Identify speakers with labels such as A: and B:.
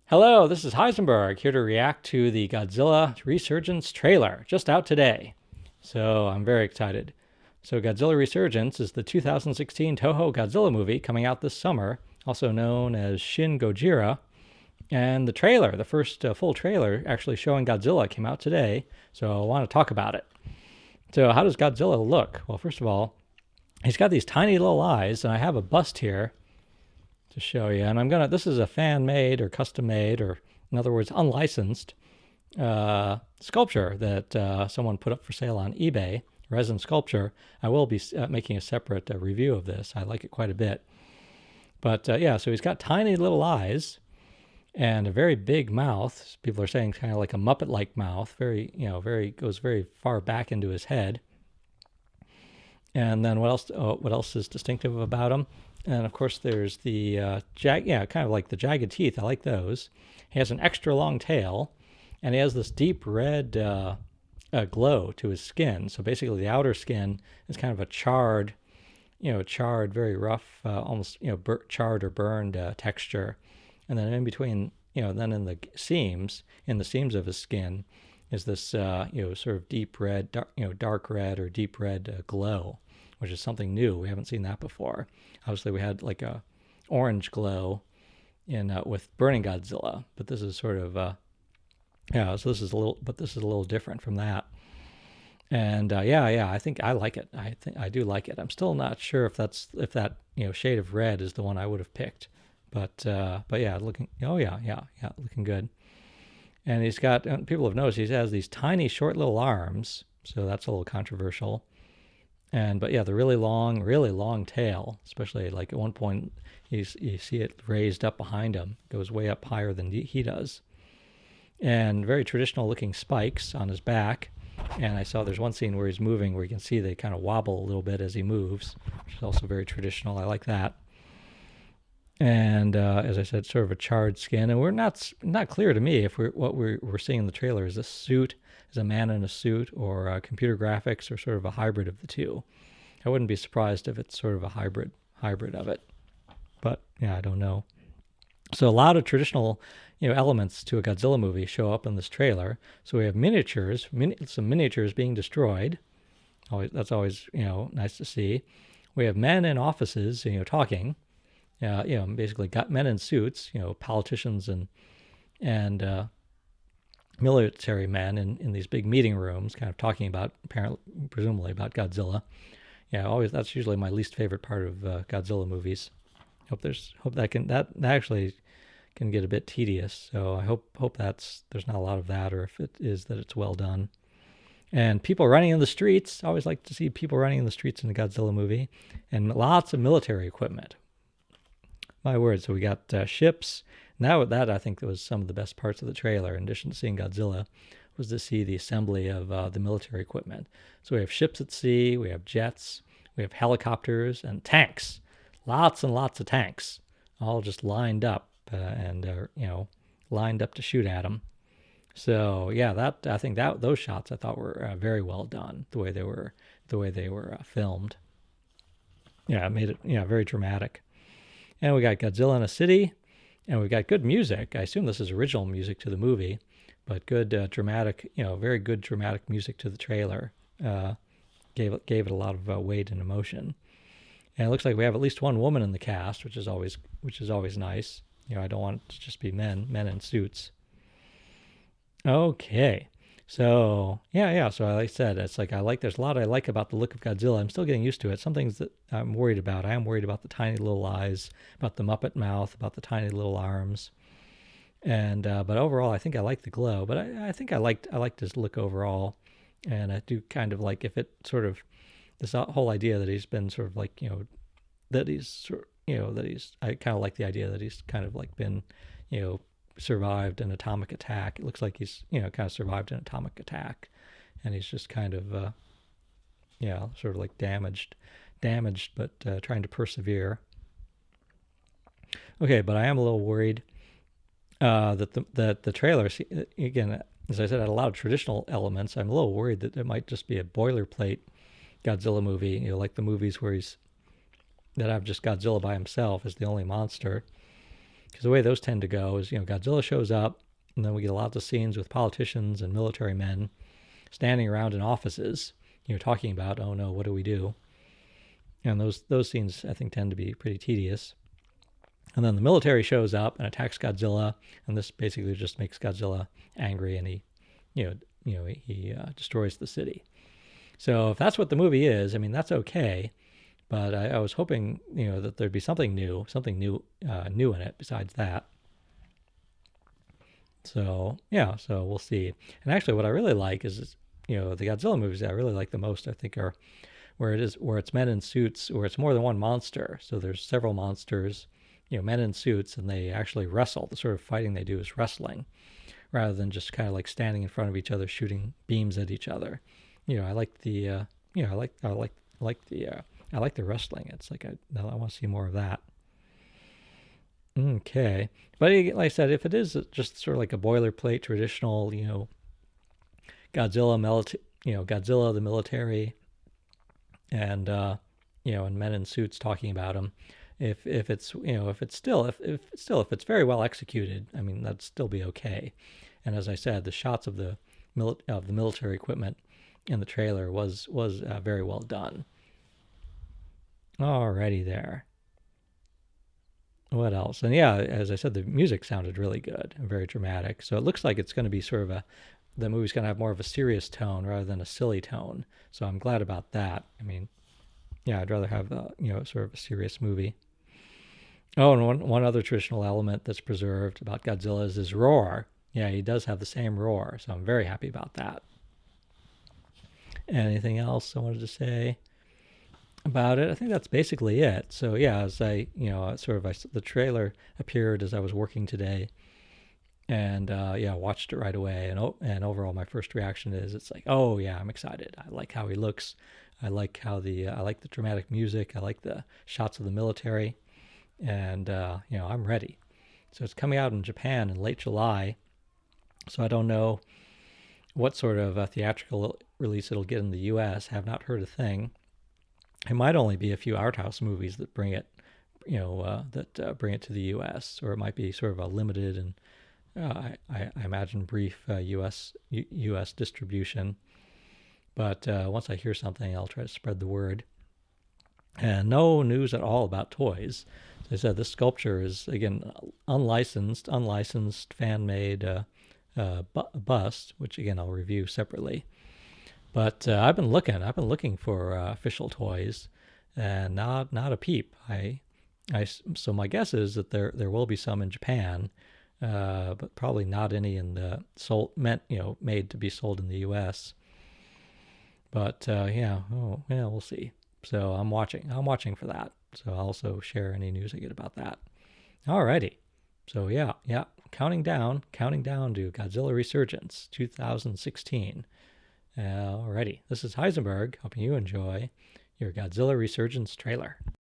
A: Hello, this is Heisenberg, here to react to the Godzilla Resurgence trailer, just out today. So I'm very excited. So Godzilla Resurgence is the 2016 Toho Godzilla movie coming out this summer, also known as Shin Gojira. And the trailer, the first full trailer actually showing Godzilla, came out today, so I want to talk about it. So how does Godzilla look? Well, first of all, he's got these tiny little eyes, and I have a bust here to show you. And this is a fan made or custom made, or in other words, unlicensed sculpture that someone put up for sale on eBay, resin sculpture. I will be making a separate review of this. I like it quite a bit. But yeah, so he's got tiny little eyes and a very big mouth. People are saying kind of like a Muppet-like mouth, goes very far back into his head. And then what else? What else is distinctive about him? And of course, there's the kind of like the jagged teeth. I like those. He has an extra long tail, and he has this deep red glow to his skin. So basically, the outer skin is kind of a charred, very rough, almost charred or burned texture, and then in between, then in the seams of his skin, is this sort of deep red, dark red or deep red glow, which is something new. We haven't seen that before. Obviously, we had like a orange glow in with Burning Godzilla, but this is sort of So this is a little different from that. And I think I like it. I do like it. I'm still not sure if that shade of red is the one I would have picked, but yeah, looking looking good. And he's got, and people have noticed he has these tiny, short little arms, so that's a little controversial. But yeah, the really long tail, especially like at one point you see it raised up behind him, goes way up higher than he does. And very traditional looking spikes on his back. And I saw there's one scene where he's moving where you can see they kind of wobble a little bit as he moves, which is also very traditional. I like that. And as I said, sort of a charred skin. And we're not clear to me if what we're seeing in the trailer is a suit, is a man in a suit, or computer graphics, or sort of a hybrid of the two. I wouldn't be surprised if it's sort of a hybrid of it. But yeah, I don't know. So a lot of traditional elements to a Godzilla movie show up in this trailer. So we have miniatures, some miniatures being destroyed. That's always nice to see. We have men in offices talking. Basically got men in suits, politicians and military men in these big meeting rooms, kind of talking about, presumably about Godzilla. Yeah, that's usually my least favorite part of Godzilla movies. Hope that actually can get a bit tedious. So I hope there's not a lot of that, or if it is, that it's well done. And people running in the streets. I always like to see people running in the streets in a Godzilla movie, and lots of military equipment. My word. So we got ships. Now that I think was some of the best parts of the trailer, in addition to seeing Godzilla, was to see the assembly of the military equipment. So we have ships at sea, we have jets, we have helicopters and tanks. Lots and lots of tanks, all just lined up lined up to shoot at them. So yeah, I think those shots I thought were very well done. The way they were filmed. Yeah, it made it very dramatic. And we got Godzilla in a city, and we've got good music. I assume this is original music to the movie, but good dramatic, very good dramatic music to the trailer. Gave it a lot of weight and emotion. And it looks like we have at least one woman in the cast, which is always nice. I don't want it to just be men in suits. Okay. So yeah. So like I said, it's like there's a lot I like about the look of Godzilla. I'm still getting used to it. Some things that I'm worried about. I am worried about the tiny little eyes, about the Muppet mouth, about the tiny little arms. And but overall, I think I like the glow. But I think I liked his look overall. And I do kind of like if it sort of this whole idea that he's been sort of like that he's I kind of like the idea that he's kind of like been survived an atomic attack. It looks like he's kind of survived an atomic attack, and he's just kind of sort of like damaged, but trying to persevere. Okay, but I am a little worried that the trailer, again, as I said, had a lot of traditional elements. I'm a little worried that it might just be a boilerplate Godzilla movie, like the movies that have just Godzilla by himself as the only monster. Because the way those tend to go is, Godzilla shows up, and then we get lots of scenes with politicians and military men standing around in offices, talking about, oh no, what do we do? And those scenes, I think, tend to be pretty tedious. And then the military shows up and attacks Godzilla, and this basically just makes Godzilla angry, and he destroys the city. So if that's what the movie is, I mean, that's okay. But I was hoping, that there'd be something new in it besides that. So yeah, so we'll see. And actually, what I really like is, the Godzilla movies that I really like the most, I think, are where it's men in suits, where it's more than one monster. So there's several monsters, men in suits, and they actually wrestle. The sort of fighting they do is wrestling, rather than just kind of like standing in front of each other, shooting beams at each other. I like the, I like the wrestling. It's like I want to see more of that. Okay, but like I said, if it is just sort of like a boilerplate traditional, Godzilla the military, and and men in suits talking about him. If it's very well executed, I mean, that'd still be okay. And as I said, the shots of the military equipment in the trailer was very well done. Alrighty there. What else? And yeah, as I said, the music sounded really good and very dramatic. So it looks like it's going to be sort of the movie's going to have more of a serious tone rather than a silly tone. So I'm glad about that. I mean, yeah, I'd rather have sort of a serious movie. Oh, and one other traditional element that's preserved about Godzilla is his roar. Yeah, he does have the same roar, so I'm very happy about that. Anything else I wanted to say about it? I think that's basically it. So yeah, as the trailer appeared as I was working today, and watched it right away. And overall, my first reaction is, it's like, oh yeah, I'm excited. I like how he looks. I like I like the dramatic music. I like the shots of the military, and I'm ready. So it's coming out in Japan in late July. So I don't know what sort of theatrical release it'll get in the U.S. Have not heard a thing. It might only be a few art house movies that bring it, bring it to the U.S. Or it might be sort of a limited and I imagine brief U.S. distribution. But once I hear something, I'll try to spread the word. And no news at all about toys. As I said, this sculpture is, again, unlicensed fan-made bust, which again I'll review separately. But I've been looking for official toys, and not a peep. So my guess is that there will be some in Japan, but probably not any in the made to be sold in the U.S. But we'll see. So I'm watching for that. So I'll also share any news I get about that. Alrighty. So yeah, counting down to Godzilla Resurgence 2016. Alrighty. This is Heisenberg, hoping you enjoy your Godzilla Resurgence trailer.